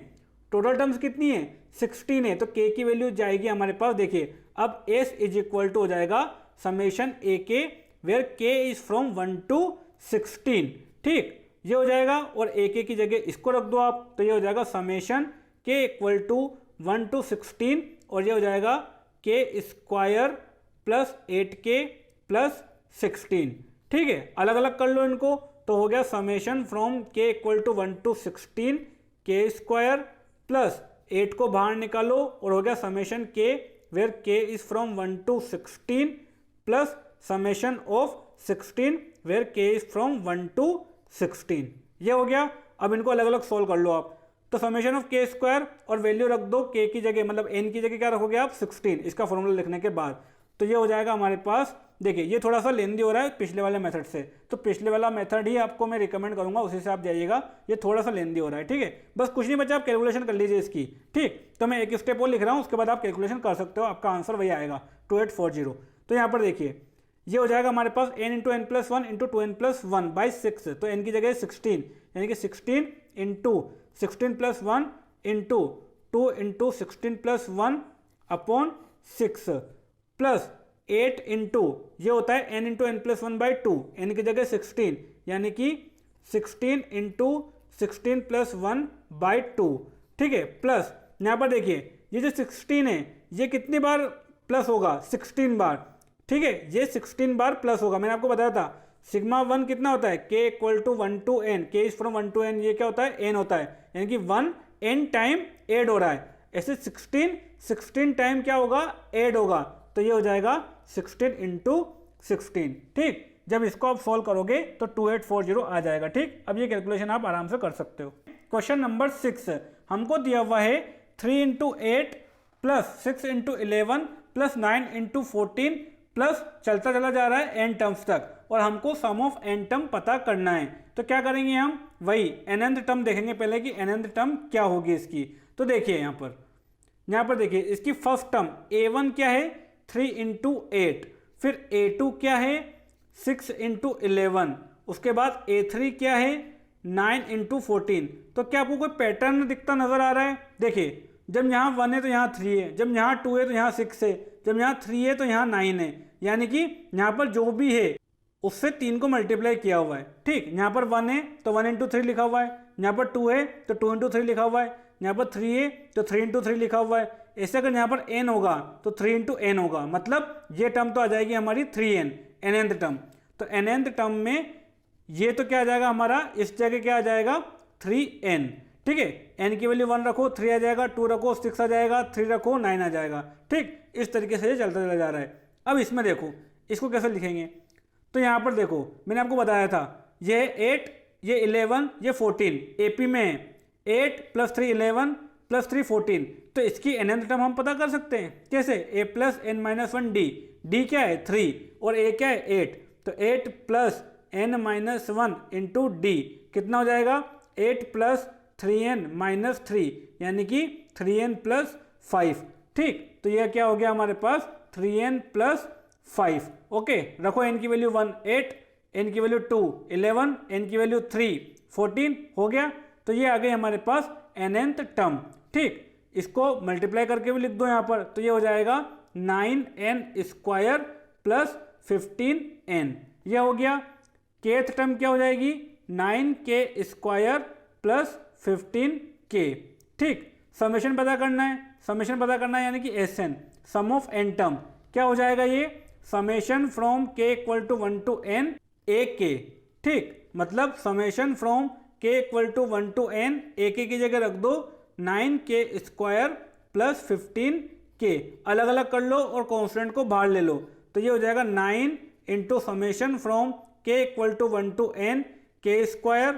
टोटल टर्म्स कितनी है 16 है, तो k की वैल्यू जाएगी हमारे पास। देखिए अब s इज इक्वल टू हो जाएगा summation ak where k is from 1 to 16। ठीक, ये हो जाएगा, और ak की जगह इसको रख दो आप, तो ये हो जाएगा summation k equal to 1 to 16, और ये हो जाएगा k square plus 8k plus 16। ठीक है, अलग अलग कर लो इनको, तो हो गया summation from k equal to 1 to 16 k square plus 8 को बाहर निकालो, और हो गया summation k where k is from 1 to 16 plus summation of 16 where k is from 1 to 16। ये हो गया। अब इनको अलग अलग सोल्व कर लो आप, तो समेशन ऑफ k स्क्वायर और वैल्यू रख दो k की जगह, मतलब n की जगह क्या रखोगे आप 16 इसका फॉर्मूला लिखने के बाद। तो ये हो जाएगा हमारे पास, देखिए ये थोड़ा सा लेंदी हो रहा है पिछले वाले मेथड से, तो पिछले वाला मेथड ही आपको मैं रिकमेंड करूंगा, उसी से आप जाइएगा। ये थोड़ा सा लेंदी हो रहा है, ठीक है। बस कुछ नहीं बचा, आप कैलकुलेशन कर लीजिए इसकी, ठीक। तो मैं एक स्टेप और लिख रहा हूँ, उसके बाद आप कैलकुलेशन कर सकते हो, आपका आंसर वही आएगा 2840। तो यहाँ पर देखिए ये हो जाएगा हमारे पास n into N plus one into 2n plus one by 6, तो n की जगह 16, यानी कि 16 into 16 plus one into 2 into 16 plus one upon 6 plus 8 into ये होता है n into N plus one by 2, n की जगह 16, यानी कि 16 इंटू 16 प्लस वन बाई 2, ठीक है। प्लस यहाँ पर देखिए ये जो 16 है ये कितनी बार प्लस होगा, 16 बार, ठीक है। ये 16 बार प्लस होगा, मैंने आपको बताया था सिग्मा 1 कितना होता है, k equal to 1 to n, k is from 1 to n, ये क्या होता है, n होता है, यानी कि 1 n टाइम ऐड हो रहा है। ऐसे 16 टाइम क्या होगा, ऐड होगा, तो ये हो जाएगा 16 इंटू 16, ठीक। जब इसको आप सॉल्व करोगे तो 2840 आ जाएगा, ठीक। अब ये कैलकुलेशन आप आराम से कर सकते हो। क्वेश्चन नंबर 6 हमको दिया हुआ है 3 into 8 plus 6 into 11 plus 9 into 14 plus चलता चला जा रहा है n टर्म्स तक, और हमको सम ऑफ n टर्म पता करना है। तो क्या करेंगे हम, वही nth टर्म देखेंगे पहले कि nth टर्म क्या होगी इसकी। तो देखिए यहाँ पर देखिए इसकी फर्स्ट टर्म a1 क्या है, 3 इंटू 8, फिर a2 क्या है, 6 इंटू 11, उसके बाद a3 क्या है, 9 इंटू 14। तो क्या आपको कोई पैटर्न दिखता नजर आ रहा है, देखिए जब यहाँ 1 है तो यहाँ 3 है, जब यहाँ 2 है तो यहाँ 6 है, जब यहाँ 3 है तो यहाँ 9 है, यानी कि यहाँ पर जो भी है उससे 3 को मल्टीप्लाई किया हुआ है, ठीक। यहाँ पर 1 है तो 1 इंटू 3 लिखा हुआ है, यहाँ पर 2 है तो 2 इंटू 3 लिखा हुआ है, यहाँ पर 3 है तो 3 इंटू 3 लिखा हुआ है। ऐसे अगर यहाँ पर n होगा तो 3 इंटू n होगा, मतलब ये टर्म तो आ जाएगी हमारी 3n, nth टर्म। तो nth टर्म में ये तो क्या आ जाएगा हमारा, इस जगह क्या आ जाएगा 3n, ठीक है। n की वैल्यू 1 रखो 3 आ जाएगा, 2 रखो 6 आ जाएगा, 3 रखो 9 आ जाएगा, ठीक। इस तरीके से ये चलता चला जा रहा है। अब इसमें देखो इसको कैसे लिखेंगे, तो यहाँ पर देखो मैंने आपको बताया था ये 8 ये 11 ये 14 AP में है, 8 प्लस 3 11 प्लस 3 14, तो इसकी nth टर्म हम पता कर सकते हैं कैसे, a plus n minus 1 d क्या है 3 और a क्या है 8, तो 8 plus n minus 1 into D कितना हो जाएगा, 8 प्लस 3n माइनस 3, यानी कि 3n प्लस 5, ठीक। तो यह क्या हो गया हमारे पास 3n प्लस 5, ओके। रखो n की वैल्यू 1 8, n की वैल्यू 2 11, n की वैल्यू 3 14 हो गया। तो ये आ गई हमारे पास nth टर्म, ठीक। इसको मल्टीप्लाई करके भी लिख दो यहाँ पर, तो ये हो जाएगा 9n स्क्वायर प्लस 15n, यह हो गया। kth टर्म क्या हो जाएगी, 9k स्क्वायर प्लस 15k, ठीक। समेशन पता करना है, समेशन पता करना है यानी कि SN, sum of n term क्या हो जाएगा, ये summation from k equal to 1 to n ak, ठीक। मतलब summation from k equal to 1 to n ak की जगह रख दो 9k स्क्वायर प्लस 15k, अलग अलग कर लो और कॉन्स्टेंट को बाहर ले लो, तो ये हो जाएगा 9 into summation from k equal to 1 to n k square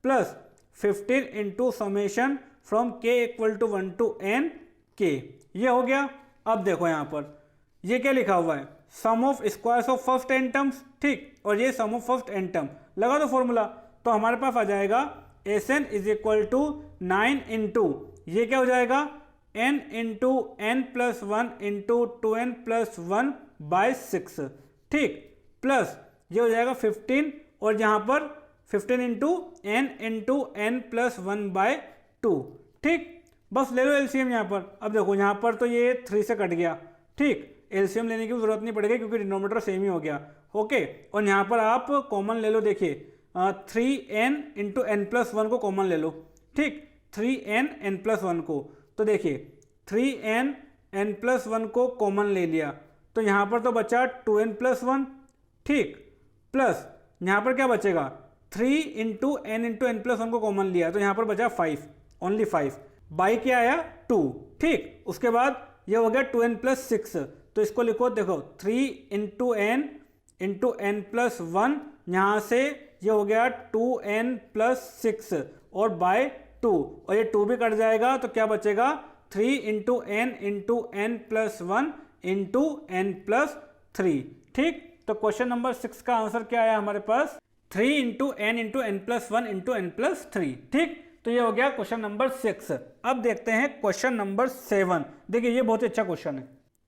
plus 15 into summation from k equal to 1 to n k, ये हो गया। अब देखो यहाँ पर ये क्या लिखा हुआ है, sum of squares of first n terms, ठीक, और ये sum of first n term, लगा दो फॉर्मूला, तो हमारे पास आ जाएगा Sn is equal to 9 into ये क्या हो जाएगा n into n plus 1 into 2n plus 1 by 6, ठीक, प्लस ये हो जाएगा 15 और यहाँ पर 15 इंटू n प्लस 1 बाय 2, ठीक। बस ले लो एलसीएम यहाँ पर। अब देखो यहाँ पर तो ये 3 से कट गया, ठीक, एलसीएम लेने की जरूरत नहीं पड़ेगी क्योंकि डिनोमिनेटर सेम ही हो गया, ओके। और यहाँ पर आप कॉमन ले लो, देखिए 3n इंटू n प्लस 1 को कॉमन ले लो, ठीक, 3n n प्लस 1 को, तो देखिए 3n n प्लस 1 को कॉमन ले लिया, तो यहाँ पर तो बचा 2n प्लस 1, ठीक, प्लस यहाँ पर क्या बचेगा 3 इंटू n प्लस 1 को कॉमन लिया, तो यहाँ पर बचा 5, ओनली 5, बाई क्या आया 2, ठीक। उसके बाद ये हो गया 2n प्लस 6, तो इसको लिखो, देखो 3 इंटू n प्लस 1, यहाँ से ये हो गया 2n प्लस 6 और बाय 2, और ये 2 भी कट जाएगा तो क्या बचेगा 3 into n plus 1 into n plus 3, ठीक। तो क्वेश्चन नंबर 6 का आंसर क्या आया हमारे पास 3 into n plus 1 into n plus 3। ठीक, तो ये हो गया क्वेश्चन नंबर 6। अब देखते हैं क्वेश्चन नंबर 7। देखिए ये बहुत ही अच्छा क्वेश्चन है।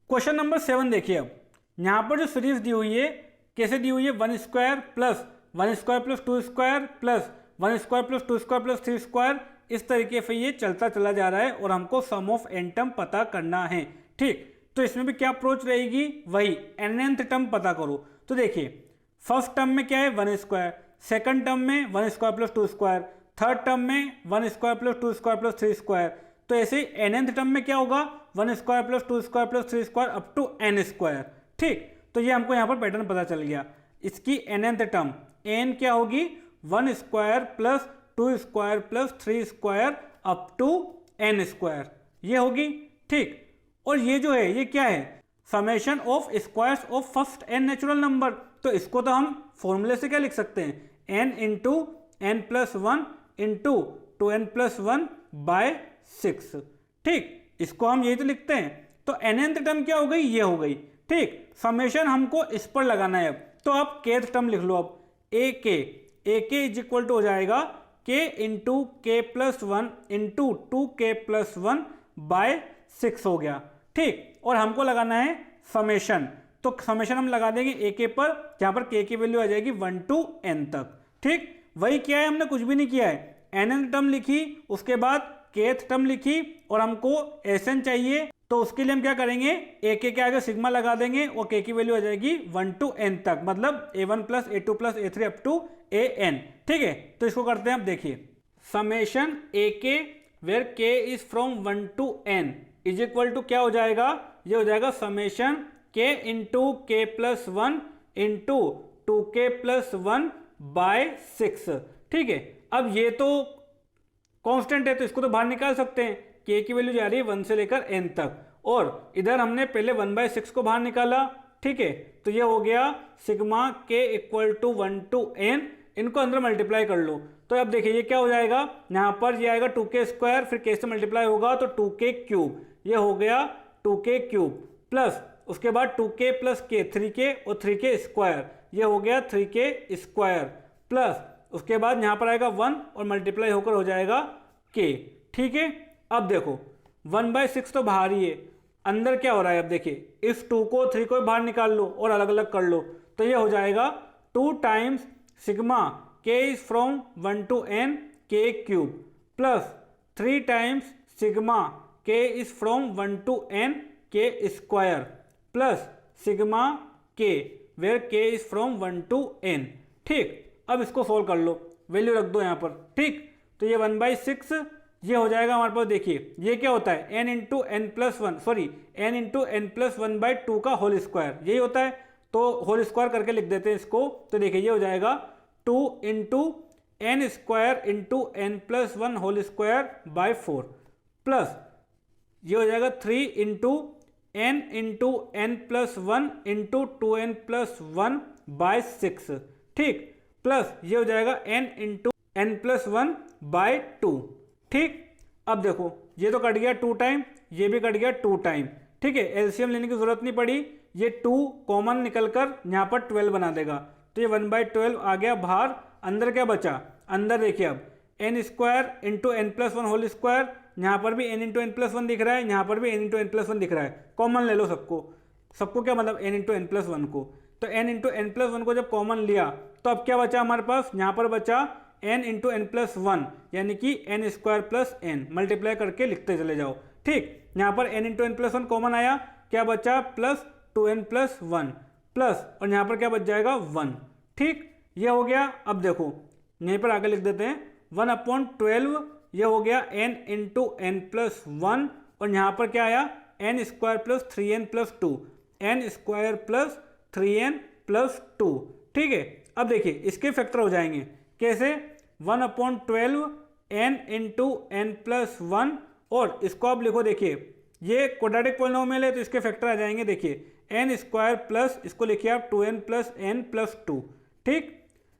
क्वेश्चन नंबर 7 देखिए, अब यहाँ पर जो सीरीज दी हुई है कैसे दी हुई है, 1 square plus 1 square plus 2 square plus 1 square plus 2 square plus 3 square, इस तरीके से ये चलता चला जा रहा है और हमको सम ऑफ n टर्म पता करना है। ठीक, तो इसमें भी क्या अप्रोच रहेगी, वही nth टर्म पता करो। तो देखिए फर्स्ट टर्म में क्या है 1 स्क्वायर, सेकंड टर्म में 1 square plus 2 square, third term में 1 square plus 2 square plus 3 square. तो ऐसे ही nth टर्म में क्या होगा 1 square plus 2 square plus 3 square up to n square. ठीक, तो ये हमको यहाँ पर पैटर्न पता चल गया। इसकी nth टर्म n क्या होगी 1 square plus 2 square plus 3 square up to n square, ये होगी। ठीक, और ये जो है ये क्या है summation of squares of first n natural number. तो इसको तो हम फॉर्मूले से क्या लिख सकते हैं n into n plus 1 into 2n plus 1 by 6। ठीक, इसको हम यही तो लिखते हैं। तो nth टर्म क्या हो गई, ये हो गई। ठीक, समेशन हमको इस पर लगाना है। अब तो आप kth टर्म लिख लो। अब ak इज इक्वल टू हो जाएगा k into k plus 1 into 2k plus 1 by 6 हो गया। ठीक, और हमको लगाना है समेशन। तो समेशन हम लगा देंगे ए के पर, जहां पर के की वैल्यू आ जाएगी 1 टू n तक। ठीक, वही किया है, हमने कुछ भी नहीं किया है। nth टर्म लिखी, उसके बाद kth टर्म लिखी और हमको Sn चाहिए। तो उसके लिए हम क्या करेंगे, ए के आगे सिग्मा लगा देंगे और के की वैल्यू आ जाएगी 1 टू n तक, मतलब a1 plus a2 plus a3 up to an। ठीक है, तो इसको करते हैं। अब देखिए समेशन ए के वेयर के is from 1 to n is equal to क्या हो जाएगा, ये हो जाएगा समेशन के into k plus 1 into 2k plus 1 by 6। ठीक है, अब ये तो कांस्टेंट है तो इसको तो बाहर निकाल सकते हैं। k की वैल्यू जा रही है 1 से लेकर n तक, और इधर हमने पहले 1/6 को बाहर निकाला। ठीक है, तो ये हो गया sigma k equal to 1 to n, इनको अंदर मल्टीप्लाई कर लो। तो अब देखिए ये क्या हो जाएगा, यहाँ पर ये आएगा 2k स्क्वायर, फिर k से मल्टीप्लाई होगा तो 2k क्यूब, ये हो गया 2k क्यूब, प्लस उसके बाद 2k प्लस k 3k और 3k स्क्वायर, ये हो गया 3k स्क्वायर, प्लस उसके बाद यहाँ पर आएगा 1 और मल्टीप्लाई होकर हो जाएगा k। ठीक है, अब देखो 1/6 तो बाहर ही है, अंदर क्या हो रहा है। अब देखिए इस 2 को 3 को बाहर निकाल लो और अलग अलग कर लो, तो ये हो जाएगा 2 times sigma k is from 1 to n k cube plus 3 times sigma k is from 1 to n k square plus sigma k where k is from 1 to n। ठीक, अब इसको सोल्व कर लो, वैल्यू रख दो यहाँ पर। ठीक, तो ये 1/6 ये हो जाएगा हमारे पास। देखिए ये क्या होता है n into n plus 1, sorry n into n plus 1/2 का होल स्क्वायर, यही होता है। तो होल स्क्वायर करके लिख देते हैं इसको। तो देखिए ये हो जाएगा 2 into n square into n plus 1 whole square by 4, plus ये हो जाएगा 3 into n plus 1 into 2n plus 1 by 6। ठीक, प्लस ये हो जाएगा n into n plus 1 by 2। ठीक, अब देखो ये तो कट गया 2 टाइम, ये भी कट गया 2 टाइम। ठीक है, एलसीएम लेने की जरूरत नहीं पड़ी, ये 2 कॉमन निकलकर यहाँ पर 12 बना देगा। तो ये 1/12 आ गया बाहर। अंदर क्या बचा, अंदर देखिए अब n square into n plus 1 whole square, यहाँ पर भी n इंटू n प्लस 1 दिख रहा है, यहाँ पर भी n इंटू n प्लस 1 दिख रहा है। कॉमन ले लो सबको, सबको क्या मतलब n इंटू n प्लस 1 को। तो n इंटू n प्लस 1 को जब कॉमन लिया तो अब क्या बचा हमारे पास, यहाँ पर बचा n इंटू n प्लस 1, यानी कि n square plus n, multiply करके लिखते चले जाओ। ठीक, यहाँ पर n into n plus 1 common आया, क्या बचा प्लस 2n प्लस 1 प्लस, और यहाँ पर क्या बच जाएगा 1। ठीक, ये हो गया। अब देखो यहीं पर आगे लिख देते हैं 1/12, ये हो गया n इंटू n प्लस 1, और यहाँ पर क्या आया n square plus 3n plus 2, n square plus 3n plus 2। ठीक है, अब देखिए इसके फैक्टर हो जाएंगे कैसे, 1/12 n इंटू n प्लस 1, और इसको आप लिखो, देखिए ये क्वाड्रेटिक पॉलिनोमियल है तो इसके फैक्टर आ जाएंगे। देखिए n स्क्वायर प्लस इसको लिखिए आप 2n प्लस n प्लस 2। ठीक,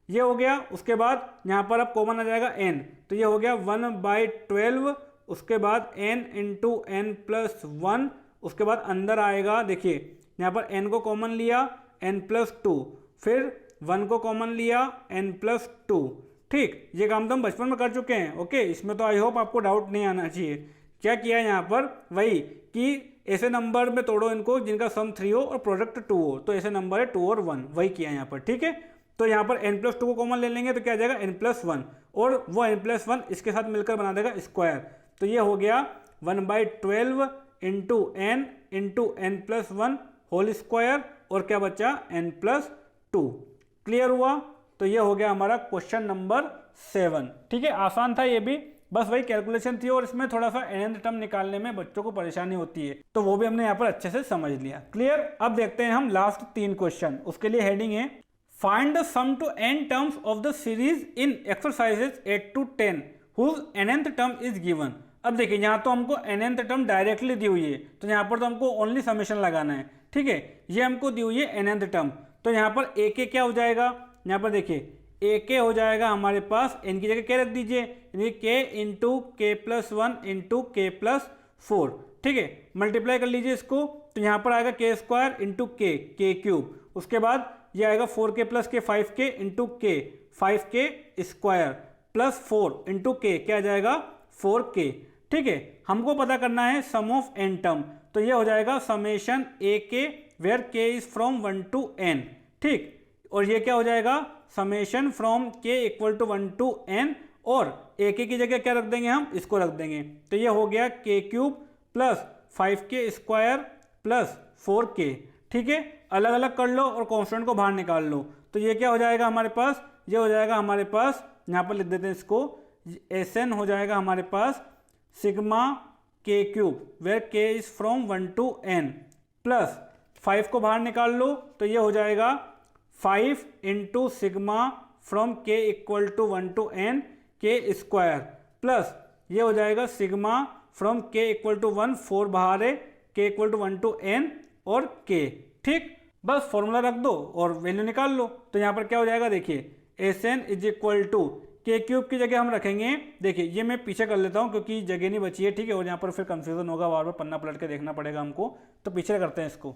ये हो गया। उसके बाद यहाँ पर अब कॉमन आ जाएगा n, तो ये हो गया 1/12, उसके बाद n इंटू n प्लस 1, उसके बाद अंदर आएगा, देखिए यहाँ पर n को कॉमन लिया, n+2, फिर 1 को कॉमन लिया n+2। ठीक, ये काम तो हम बचपन में कर चुके हैं। ओके, इसमें तो आई होप आपको डाउट नहीं आना चाहिए। क्या किया यहाँ पर, वही कि ऐसे नंबर में तोड़ो इनको जिनका सम 3 हो और प्रोडक्ट 2 हो, तो ऐसे नंबर है 2 और 1, वही किया यहाँ पर। ठीक है, तो यहाँ पर n+2 को कॉमन ले लेंगे तो क्या आ जाएगा n+1, और वो n+1 इसके साथ मिलकर बना देगा स्क्वायर, तो ये हो गया 1/12 इंटू n+1 होल स्क्वायर, और क्या बचा n+2। क्लियर हुआ, तो ये हो गया हमारा क्वेश्चन नंबर 7। ठीक है, आसान था ये भी, बस वही कैलकुलेशन थी और इसमें थोड़ा सा nth टर्म निकालने में बच्चों को परेशानी होती है, तो वो भी हमने यहाँ पर अच्छे से समझ लिया। क्लियर, अब देखते हैं हम लास्ट 3 क्वेश्चन। उसके लिए हेडिंग है find the sum to n terms of the series in exercises 8 to 10 whose nth term is given. अब देखिए, यहाँ तो हमको nth टर्म डायरेक्टली दी हुई है, तो यहाँ पर तो हमको ओनली समेशन लगाना है। ठीक है, ये हमको दी हुई है nth टर्म, तो यहाँ पर ak क्या हो जाएगा, यहाँ पर देखिए ak हो जाएगा हमारे पास, n की जगह क्या रख दीजिए, यानी k into k+1 into k+4। ठीक है, मल्टीप्लाई कर लीजिए इसको, तो यहाँ पर आएगा k² इंटू k³ उसके बाद ये आएगा 4k + k 5k into k 5k² plus 4 into k क्या आ जाएगा 4k। ठीक है, हमको पता करना है सम ऑफ n टर्म, तो ये हो जाएगा summation ak where k is from 1 to n। ठीक, और ये क्या हो जाएगा summation from k = 1 to n, और ak की जगह क्या रख देंगे हम, इसको रख देंगे, तो ये हो गया k³ plus 5k² plus 4k। ठीक है, अलग अलग कर लो और कांस्टेंट को बाहर निकाल लो, तो ये क्या हो जाएगा हमारे पास, ये हो जाएगा हमारे पास, यहाँ पर लिख देते हैं इसको, Sn हो जाएगा हमारे पास sigma k³ where k is from 1 to n plus 5 को बाहर निकाल लो, तो ये हो जाएगा 5 into sigma from k = 1 to n k² plus ये हो जाएगा सिग्मा फ्रॉम k = 1, 4 बाहर है, k = 1 to n और k। ठीक, बस फॉर्मूला रख दो और वैल्यू निकाल लो, तो यहाँ पर क्या हो जाएगा, देखिए Sn = k³ की जगह हम रखेंगे, देखिए ये मैं पीछे कर लेता हूँ क्योंकि जगह नहीं बची है। ठीक है, और यहाँ पर फिर कंफ्यूजन होगा, बार बार पन्ना पलट के देखना पड़ेगा हमको, तो पीछे करते हैं इसको।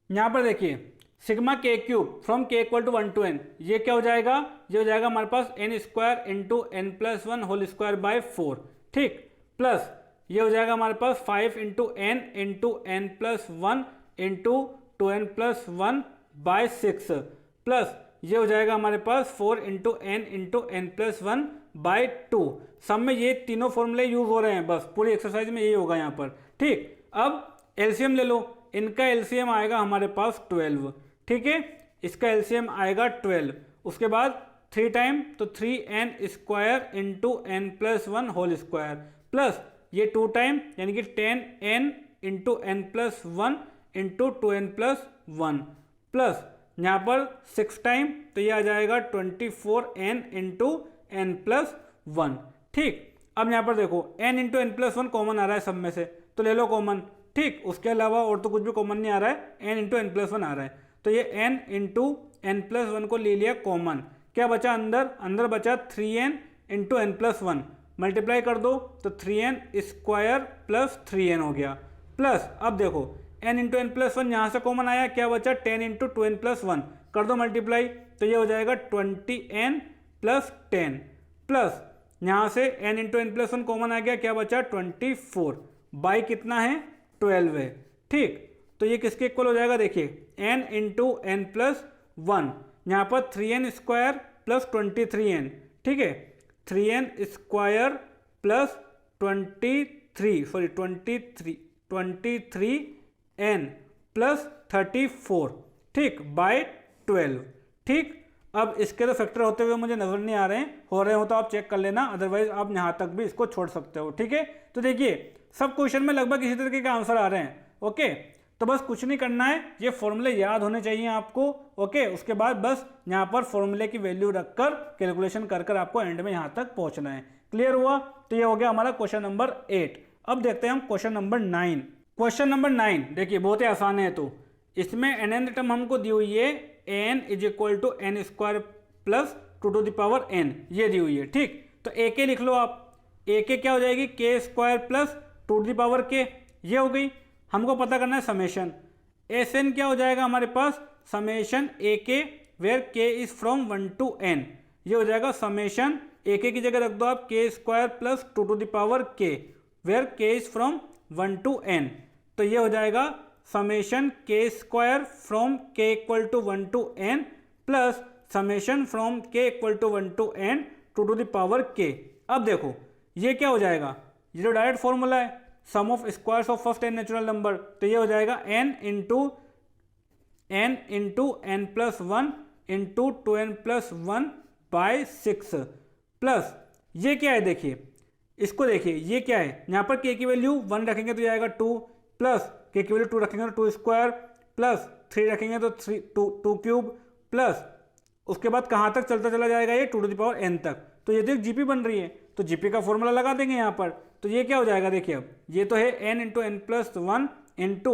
यहाँ पर देखिए sigma k³ from k = 1 to n, ये क्या हो जाएगा, ये हो जाएगा हमारे पास n² into n+1 whole square by 4। ठीक, प्लस ये हो जाएगा हमारे पास 5 into n into n+1 into 2n+1 by 6 plus ये हो जाएगा हमारे पास 4 into n into n+1 by 2। सब में ये तीनों फॉर्मूले यूज हो रहे हैं, बस पूरी एक्सरसाइज में यही होगा यहाँ पर। ठीक, अब एलसीएम ले लो, इनका एलसीएम आएगा हमारे पास 12। ठीक है, इसका एलसीएम आएगा 12, उसके बाद 3 टाइम तो 3n² into n+1 whole square plus ये 2 टाइम यानी कि 10n into n+1 into 2n+1 plus यहाँ पर 6 टाइम तो ये आ जाएगा 24n इंटू n+1। ठीक, अब यहाँ पर देखो n इंटू n+1 कॉमन आ रहा है सब में से, तो ले लो कॉमन। ठीक, उसके अलावा और तो कुछ भी कॉमन नहीं आ रहा है, n इंटू n+1 आ रहा है, तो ये n इंटू n+1 को ले लिया कॉमन, क्या बचा अंदर, अंदर बचा 3n इंटू n+1, मल्टीप्लाई कर दो तो 3n² प्लस 3n हो गया, प्लस अब देखो n इंटू n+1 यहाँ से कॉमन आया, क्या बचा 10 इंटू 2n+1, कर दो मल्टीप्लाई, तो ये हो जाएगा 20n प्लस 10 प्लस यहाँ से n इंटू n+1 कॉमन आ गया, क्या बचा 24 बाई कितना है 12 है। ठीक, तो ये किसके इक्वल हो जाएगा, देखिए n इंटू n+1, यहाँ पर 3n² प्लस 23n। ठीक है, 3n² प्लस 23n प्लस 34। ठीक, बाय 12। ठीक, अब इसके तो फैक्टर होते हुए मुझे नजर नहीं आ रहे हैं, हो रहे हो तो आप चेक कर लेना, अदरवाइज आप यहाँ तक भी इसको छोड़ सकते हो। ठीक है, तो देखिए सब क्वेश्चन में लगभग इसी तरीके के आंसर आ रहे हैं। ओके, तो बस कुछ नहीं करना है, ये फॉर्मूले याद होने चाहिए आपको। ओके, उसके बाद बस यहाँ पर फॉर्मूले की वैल्यू रखकर कैलकुलेशन कर कर आपको एंड में यहाँ तक पहुँचना है। क्लियर हुआ, तो ये हो गया हमारा क्वेश्चन नंबर 8। अब देखते हैं हम क्वेश्चन नंबर 9। क्वेश्चन नंबर 9 देखिए बहुत ही आसान है, तो इसमें nth टर्म हमको दी हुई है n = n² प्लस 2n, ये दी हुई है। ठीक, तो ak लिख लो आप, ak क्या हो जाएगी k² प्लस 2k, ये हो गई। हमको पता करना है समेशन, Sn क्या हो जाएगा हमारे पास समेशन ए के वेयर के इज फ्रॉम 1 to n। ये हो जाएगा समेशन ए के की जगह रख दो आप k square plus 2 to the power k where के इज फ्रॉम 1 to n। तो ये हो जाएगा समेशन के square from k equal to 1 to n plus summation from k equal to 1 to n 2 to the power k। अब देखो ये क्या हो जाएगा, ये जो डायरेक्ट फॉर्मूला है sum of squares of first n natural number, तो ये हो जाएगा n into n plus 1 into 2n plus 1 by 6 plus ये क्या है, देखिए इसको देखिए ये क्या है, यहाँ पर k की वैल्यू 1 रखेंगे तो जाएगा 2 प्लस k की वैल्यू 2 रखेंगे तो 2 स्क्वायर प्लस 3 रखेंगे तो 2 क्यूब प्लस उसके बाद कहाँ तक चलता चला जाएगा ये 2 to the power n तक। तो ये तो एक जीपी बन रही है तो जीपी का फॉर्मूला लगा देंगे यहाँ पर। तो ये क्या हो जाएगा, देखिए अब ये तो है n into N plus 1 into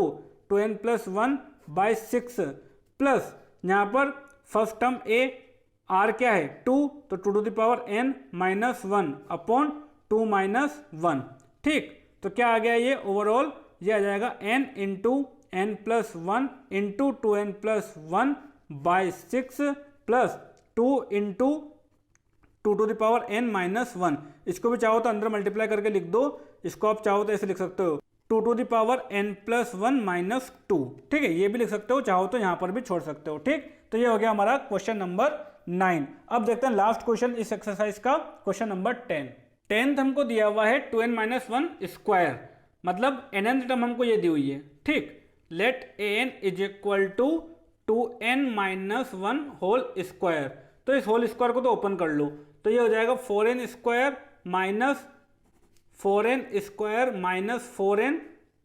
2n plus 1 by 6 plus यहाँ पर फर्स्ट टर्म a r क्या है 2, तो 2 to the power n minus 1 upon 2 minus 1। ठीक, तो क्या आ गया ये ओवरऑल, ये आ जाएगा n into N plus 1 into 2n plus 1 by 6 plus 2 into 2 to the power n minus 1। इसको भी चाहो तो अंदर मल्टीप्लाई करके लिख दो, इसको आप चाहो तो ऐसे लिख सकते हो 2 to the power n plus 1 minus 2। ठीक है, ये भी लिख सकते हो, चाहो तो यहाँ पर भी छोड़ सकते हो। ठीक, तो ये हो गया हमारा क्वेश्चन नंबर 9। अब देखते हैं लास्ट क्वेश्चन इस एक्सरसाइज का, क्वेश्चन नंबर 10। 10th हमको दिया हुआ है 2n माइनस 1 स्क्वायर, मतलब nth टर्म हमको ये दी हुई है। ठीक, let an is equal to 2n minus 1 whole square. तो इस होल स्क्वायर को तो ओपन कर लो, तो ये हो जाएगा 4n square minus 4n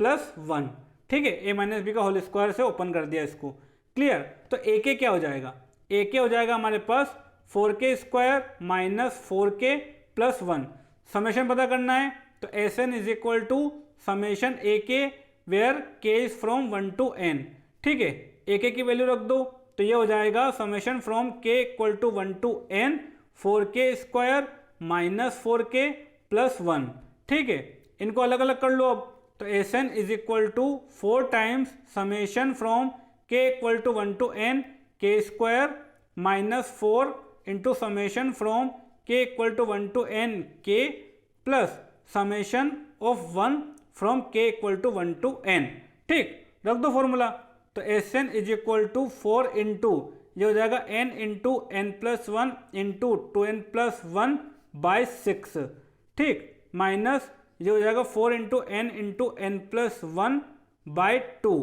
plus 1। ठीक है, a माइनस बी का होल स्क्वायर से ओपन कर दिया इसको। क्लियर, तो a के क्या हो जाएगा, a के हो जाएगा हमारे पास 4k square minus 4k plus 1। Summation पता करना है तो Sn is equal to summation a के where k is from 1 to n। ठीक है, ए के की वैल्यू रख दो, तो ये हो जाएगा summation from k equal to 1 to n 4k square minus 4k plus 1। ठीक है, इनको अलग अलग कर लो अब, तो Sn is equal to 4 times summation from k equal to 1 to n k square minus 4 into summation from k equal to 1 to n k plus summation of 1 from k equal to 1 to n। ठीक, रख दो formula, तो Sn is equal to 4 into ये हो जाएगा n into N plus 1 into 2n plus 1 by 6। ठीक, minus ये हो जाएगा 4 into N plus 1 by 2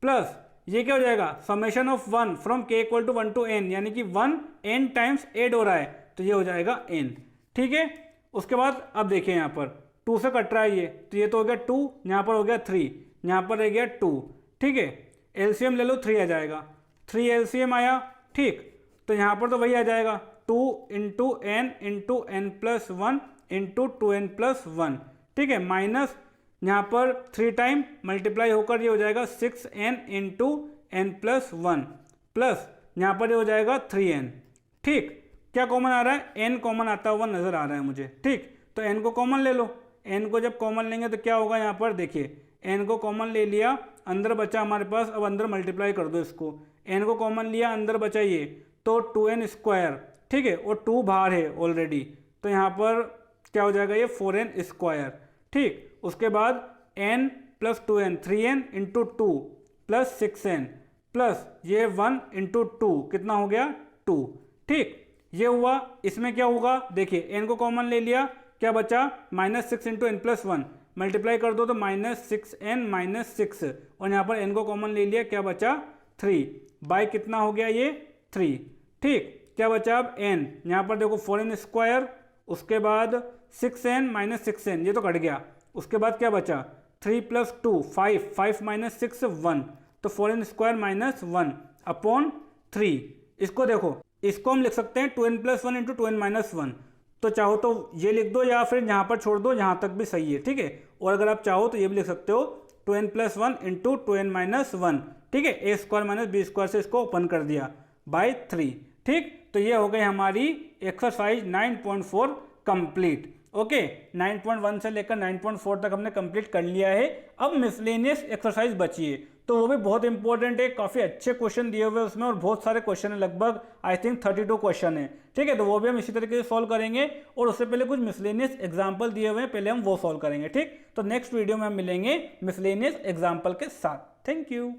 plus ये क्या हो जाएगा summation of 1 from k equal to 1 to n, यानी कि 1 n टाइम्स एड हो रहा है तो ये हो जाएगा n। ठीक है, उसके बाद अब देखिए यहाँ पर 2 से कट रहा है ये, तो ये तो हो गया 2, यहाँ पर हो गया 3, यहाँ पर रह गया 2। ठीक है, एलसीएम ले लो 3 आ जाएगा, 3 एलसीएम आया। ठीक, तो यहाँ पर तो वही आ जाएगा 2 into N plus 1 into 2n plus 1। ठीक है, माइनस यहाँ पर 3 टाइम मल्टीप्लाई होकर ये हो जाएगा 6n into N plus 1 plus यहाँ पर ये हो जाएगा 3n। ठीक, क्या कॉमन आ रहा है, n कॉमन आता हुआ नजर आ रहा है मुझे। ठीक, तो n को कॉमन ले लो, n को जब कॉमन लेंगे तो क्या होगा, यहाँ पर देखिए n को कॉमन ले लिया, अंदर बचा हमारे पास, अब अंदर मल्टीप्लाई कर दो इसको, n को कॉमन लिया अंदर बचा ये तो 2n स्क्वायर। ठीक है, और 2 बाहर है ऑलरेडी, तो यहाँ पर क्या हो जाएगा ये 4n स्क्वायर। ठीक, उसके बाद n plus 2n 3n into 2 plus 6n plus ये 1 इंटू 2 कितना हो गया 2। ठीक, ये हुआ, इसमें क्या होगा देखिए n को कॉमन ले लिया, क्या बचा minus 6 into N plus 1, multiply कर दो तो माइनस 6n माइनस 6, और यहाँ पर n को कॉमन ले लिया, क्या बचा 3 बाई कितना हो गया ये 3। ठीक, क्या बचा अब n, यहाँ पर देखो 4n स्क्वायर, उसके बाद 6n माइनस 6n ये तो कट गया, उसके बाद क्या बचा 3 प्लस 2 5 माइनस 6 1, तो 4n स्क्वायर माइनस 1 अपॉन 3। इसको देखो, इसको हम लिख सकते हैं 2n plus 1 into 2n minus 1, तो चाहो तो ये लिख दो या फिर यहाँ पर छोड़ दो, यहाँ तक भी सही है। ठीक है, और अगर आप चाहो तो ये भी लिख सकते हो 2n plus 1 into 2n minus 1। ठीक है, ए स्क्वायर माइनस बी स्क्वायर से इसको ओपन कर दिया बाई 3। ठीक, तो ये हो गई हमारी एक्सरसाइज 9.4 कंप्लीट। ओके, 9.1 से लेकर 9.4 तक हमने कंप्लीट कर लिया है। अब मिसलेनियस एक्सरसाइज बची है, तो वो भी बहुत इंपॉर्टेंट है, काफ़ी अच्छे क्वेश्चन दिए हुए हैं उसमें और बहुत सारे क्वेश्चन है, लगभग आई थिंक 32 क्वेश्चन है। ठीक है, तो वो भी हम इसी तरीके से सॉल्व करेंगे और उससे पहले कुछ मिसलेनियस एग्जाम्पल दिए हुए हैं, पहले हम वो सॉल्व करेंगे। ठीक, तो नेक्स्ट वीडियो में हम मिलेंगे मिसलेनियस एग्जाम्पल के साथ। Thank you.